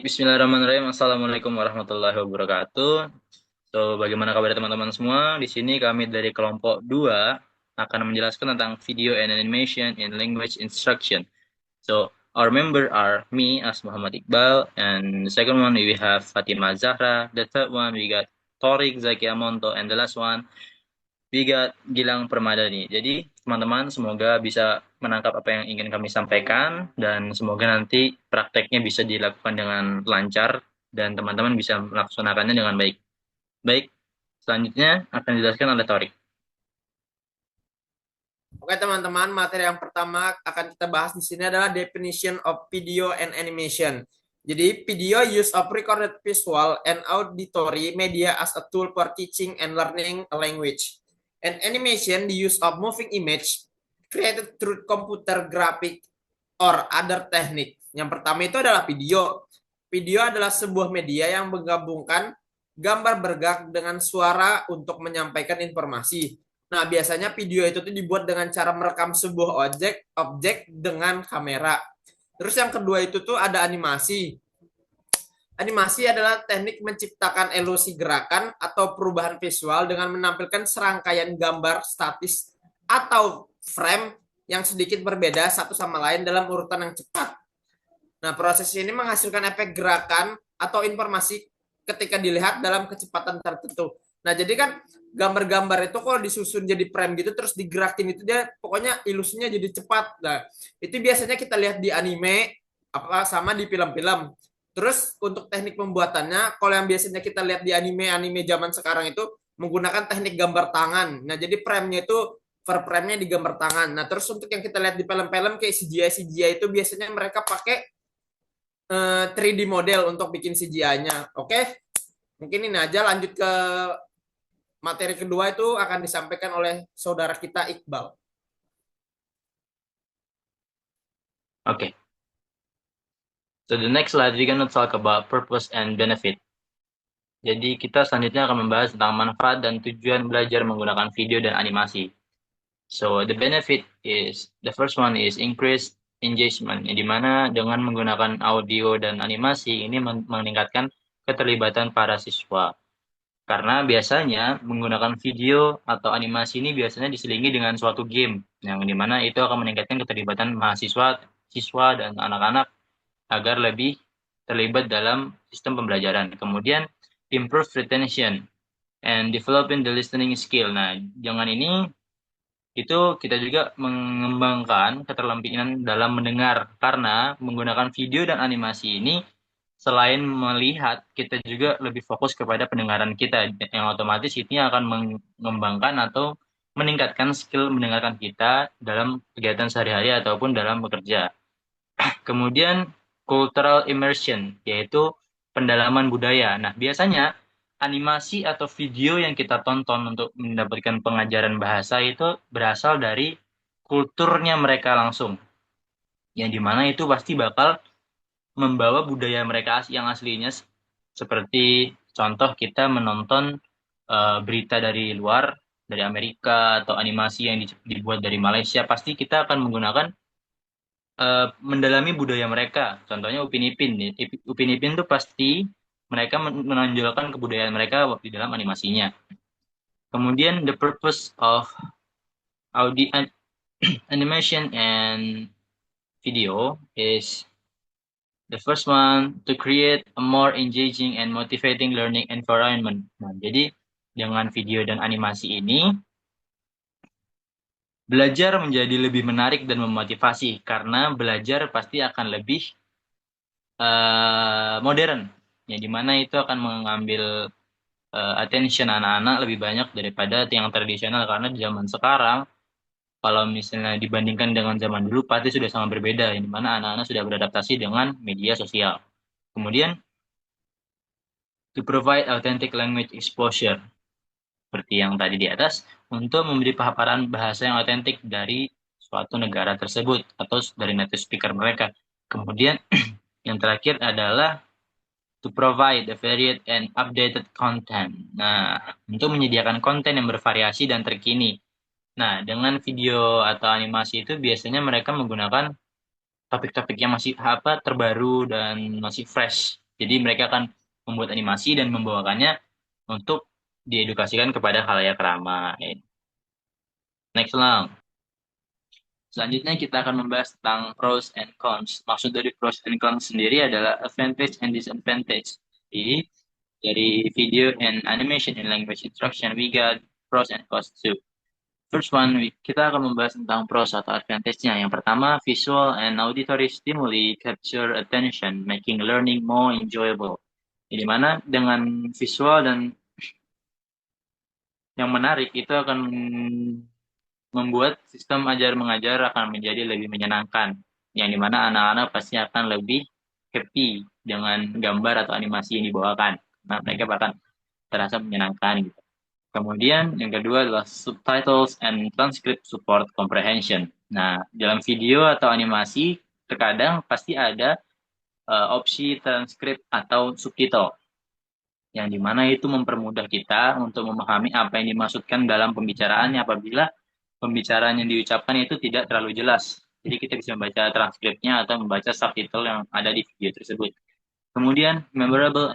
Bismillahirrahmanirrahim. Assalamualaikum warahmatullahi wabarakatuh. Bagaimana kabar teman-teman semua? Di sini kami dari kelompok 2 akan menjelaskan tentang video and animation in language instruction. Our member are me as Muhammad Iqbal, and the second one we have Fatima Zahra. The third one we got Torik Zaki Amonto, and the last one we got Gilang Permadani. Jadi teman-teman semoga bisa menangkap apa yang ingin kami sampaikan dan semoga nanti prakteknya bisa dilakukan dengan lancar dan teman-teman bisa melaksanakannya dengan baik. Baik, selanjutnya akan dijelaskan oleh Torik. Oke teman-teman, materi yang pertama akan kita bahas di sini adalah definition of video and animation. Jadi video use of recorded visual and auditory media as a tool for teaching and learning a language. And animation, the use of moving image created through computer graphic or other technique. Yang pertama itu adalah video. Video adalah sebuah media yang menggabungkan gambar bergerak dengan suara untuk menyampaikan informasi. Nah, biasanya video itu tuh dibuat dengan cara merekam sebuah objek dengan kamera. Terus yang kedua itu tuh ada animasi. Animasi adalah teknik menciptakan ilusi gerakan atau perubahan visual dengan menampilkan serangkaian gambar statis atau frame yang sedikit berbeda satu sama lain dalam urutan yang cepat. Nah, proses ini menghasilkan efek gerakan atau informasi ketika dilihat dalam kecepatan tertentu. Nah, jadi kan gambar-gambar itu kalau disusun jadi frame gitu terus digerakin itu dia pokoknya ilusinya jadi cepat. Nah, itu biasanya kita lihat di anime apa sama di film-film. Terus untuk teknik pembuatannya, kalau yang biasanya kita lihat di anime-anime zaman sekarang itu menggunakan teknik gambar tangan. Nah, jadi frame-nya itu per frame-nya di gambar tangan. Nah, terus untuk yang kita lihat di film-film kayak CGI itu biasanya mereka pakai 3D model untuk bikin CGI-nya. Oke, mungkin ini aja. Lanjut ke materi kedua itu akan disampaikan oleh saudara kita Iqbal. Okay. So the next slide we're gonna talk about purpose and benefit. Jadi kita selanjutnya akan membahas tentang manfaat dan tujuan belajar menggunakan video dan animasi. So the benefit is the first one is increased engagement, yang dimana dengan menggunakan audio dan animasi ini meningkatkan keterlibatan para siswa. Karena biasanya menggunakan video atau animasi ini biasanya diselingi dengan suatu game, yang dimana itu akan meningkatkan keterlibatan mahasiswa, siswa, dan anak-anak agar lebih terlibat dalam sistem pembelajaran. Kemudian improve retention and developing the listening skill. Nah, jangan ini itu kita juga mengembangkan keterampilan dalam mendengar karena menggunakan video dan animasi ini selain melihat kita juga lebih fokus kepada pendengaran kita yang otomatis ini akan mengembangkan atau meningkatkan skill mendengarkan kita dalam kegiatan sehari-hari ataupun dalam bekerja. Kemudian cultural immersion yaitu pendalaman budaya. Nah, biasanya animasi atau video yang kita tonton untuk mendapatkan pengajaran bahasa itu berasal dari kulturnya mereka langsung. Yang dimana itu pasti bakal membawa budaya mereka yang aslinya seperti contoh kita menonton berita dari luar, dari Amerika atau animasi yang dibuat dari Malaysia, pasti kita akan menggunakan mendalami budaya mereka. Contohnya Upin Ipin. Upin Ipin itu pasti mereka menonjolkan kebudayaan mereka di dalam animasinya. Kemudian the purpose of audio animation and video is the first one to create a more engaging and motivating learning environment. Nah, jadi dengan video dan animasi ini belajar menjadi lebih menarik dan memotivasi karena belajar pasti akan lebih modern, ya dimana itu akan mengambil attention anak-anak lebih banyak daripada yang tradisional karena di zaman sekarang kalau misalnya dibandingkan dengan zaman dulu pasti sudah sangat berbeda, yang dimana anak-anak sudah beradaptasi dengan media sosial. Kemudian to provide authentic language exposure seperti yang tadi di atas untuk memberi paparan bahasa yang otentik dari suatu negara tersebut atau dari native speaker mereka. Kemudian yang terakhir adalah to provide a varied and updated content. Nah, untuk menyediakan konten yang bervariasi dan terkini. Nah, dengan video atau animasi itu biasanya mereka menggunakan topik-topik yang masih terbaru dan masih fresh. Jadi mereka akan membuat animasi dan membawakannya untuk diedukasikan kepada khalayak ramai. Next lang. Selanjutnya kita akan membahas tentang pros and cons. Maksud dari pros and cons sendiri adalah advantage and disadvantage. Jadi dari video and animation in language instruction, we got pros and cons too. First one, kita akan membahas tentang pros atau advantage-nya. Yang pertama, visual and auditory stimuli capture attention, making learning more enjoyable. Di mana dengan visual dan yang menarik itu akan membuat sistem ajar mengajar akan menjadi lebih menyenangkan, yang dimana anak-anak pasti akan lebih happy dengan gambar atau animasi yang dibawakan. Nah, mereka bahkan terasa menyenangkan gitu. Kemudian yang kedua adalah subtitles and transcript support comprehension. Nah, dalam video atau animasi terkadang pasti ada opsi transkrip atau subtitle, yang dimana itu mempermudah kita untuk memahami apa yang dimaksudkan dalam pembicaraannya apabila pembicaraan yang diucapkan itu tidak terlalu jelas. Jadi kita bisa membaca transkripnya atau membaca subtitle yang ada di video tersebut. Kemudian memorable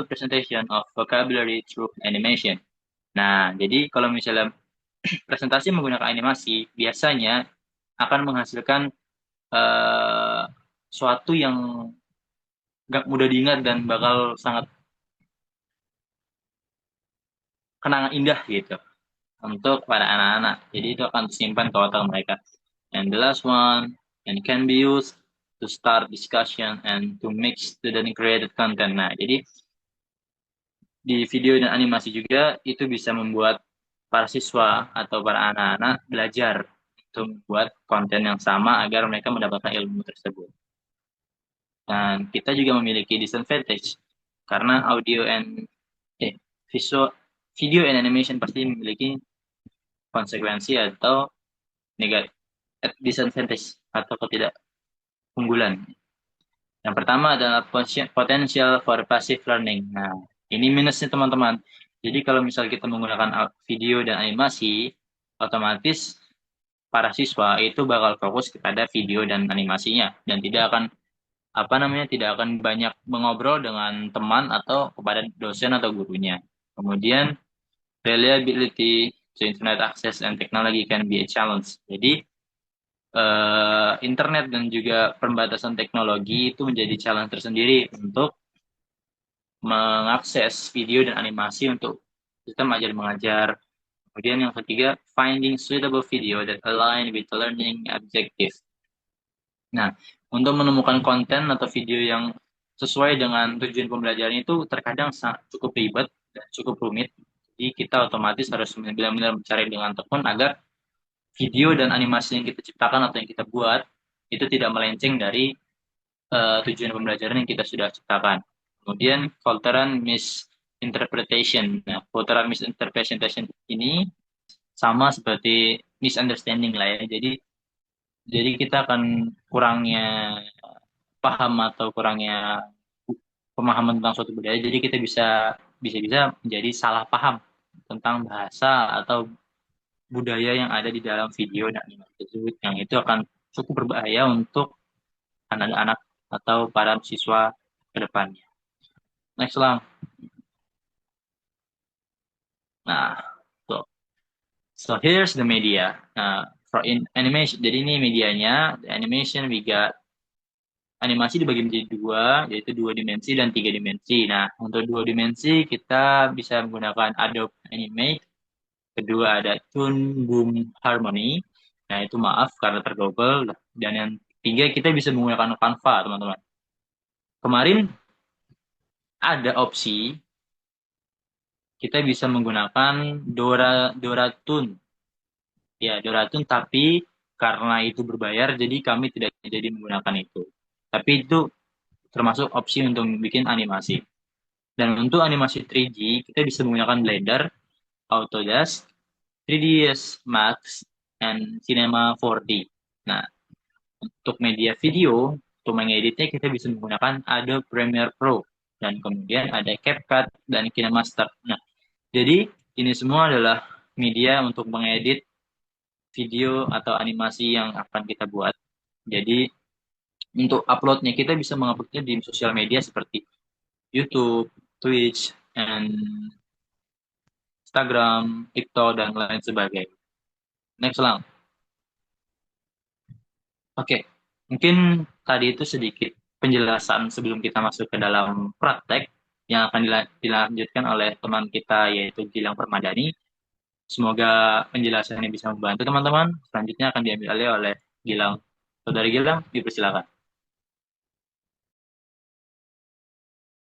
presentation of vocabulary through animation. Nah, jadi kalau misalnya presentasi menggunakan animasi, biasanya akan menghasilkan uh, suatu yang gak mudah diingat dan bakal sangat kenangan indah gitu untuk para anak-anak. Jadi itu akan disimpan ke otak mereka. And the last one, and can be used to start discussion and to make student created content. Nah, jadi di video dan animasi juga itu bisa membuat para siswa atau para anak-anak belajar untuk membuat konten yang sama agar mereka mendapatkan ilmu tersebut. Dan kita juga memiliki disadvantage karena visual video and animation pasti memiliki konsekuensi atau negatif disadvantage atau ketidakunggulan. Yang pertama adalah potential for passive learning. Nah, ini minusnya teman-teman. Jadi kalau misal kita menggunakan video dan animasi, otomatis para siswa itu bakal fokus kepada video dan animasinya dan tidak akan banyak mengobrol dengan teman atau kepada dosen atau gurunya. Kemudian reliability to internet access and technology can be a challenge. Jadi internet dan juga pembatasan teknologi itu menjadi challenge tersendiri untuk mengakses video dan animasi untuk sistem ajar mengajar. Kemudian yang ketiga, finding suitable video that align with learning objective. Nah, untuk menemukan konten atau video yang sesuai dengan tujuan pembelajaran itu terkadang cukup ribet dan cukup rumit. Jadi kita otomatis harus benar-benar mencari dengan tekun agar video dan animasi yang kita ciptakan atau yang kita buat itu tidak melenceng dari tujuan pembelajaran yang kita sudah ciptakan. Kemudian filteran misinterpretation. Nah, filteran misinterpretation ini sama seperti misunderstanding lah ya. Jadi kita akan kurangnya paham atau kurangnya pemahaman tentang suatu budaya. Jadi kita bisa menjadi salah paham tentang bahasa atau budaya yang ada di dalam video dan animasi tersebut, yang itu akan cukup berbahaya untuk anak-anak atau para siswa ke depannya. Next lang. Nah, so, so here's the media. For in animation, jadi ini medianya. The animation we got animasi dibagi menjadi dua, yaitu 2 dimensi dan 3 dimensi. Nah, untuk 2 dimensi kita bisa menggunakan Adobe Animate. Kedua ada Tune Boom Harmony. Nah, itu maaf karena tergobel. Dan yang ketiga kita bisa menggunakan Canva, teman-teman. Kemarin ada opsi kita bisa menggunakan Doratune. Ya, Doratune, tapi karena itu berbayar, jadi kami tidak jadi menggunakan itu. Tapi itu termasuk opsi untuk bikin animasi. Dan untuk animasi 3D, kita bisa menggunakan Blender, Autodesk, 3ds Max, and Cinema 4D. Nah, untuk media video, untuk mengeditnya kita bisa menggunakan Adobe Premiere Pro. Dan kemudian ada CapCut dan KineMaster. Nah, jadi ini semua adalah media untuk mengedit video atau animasi yang akan kita buat. Jadi untuk uploadnya kita bisa menguploadnya di sosial media seperti YouTube, Twitch, and Instagram, TikTok, dan lain sebagainya. Next lang. Oke, mungkin tadi itu sedikit penjelasan sebelum kita masuk ke dalam praktek yang akan dilanjutkan oleh teman kita yaitu Gilang Permadani. Semoga penjelasannya bisa membantu teman-teman. Selanjutnya akan diambil alih oleh Gilang. Saudari Gilang, dipersilakan.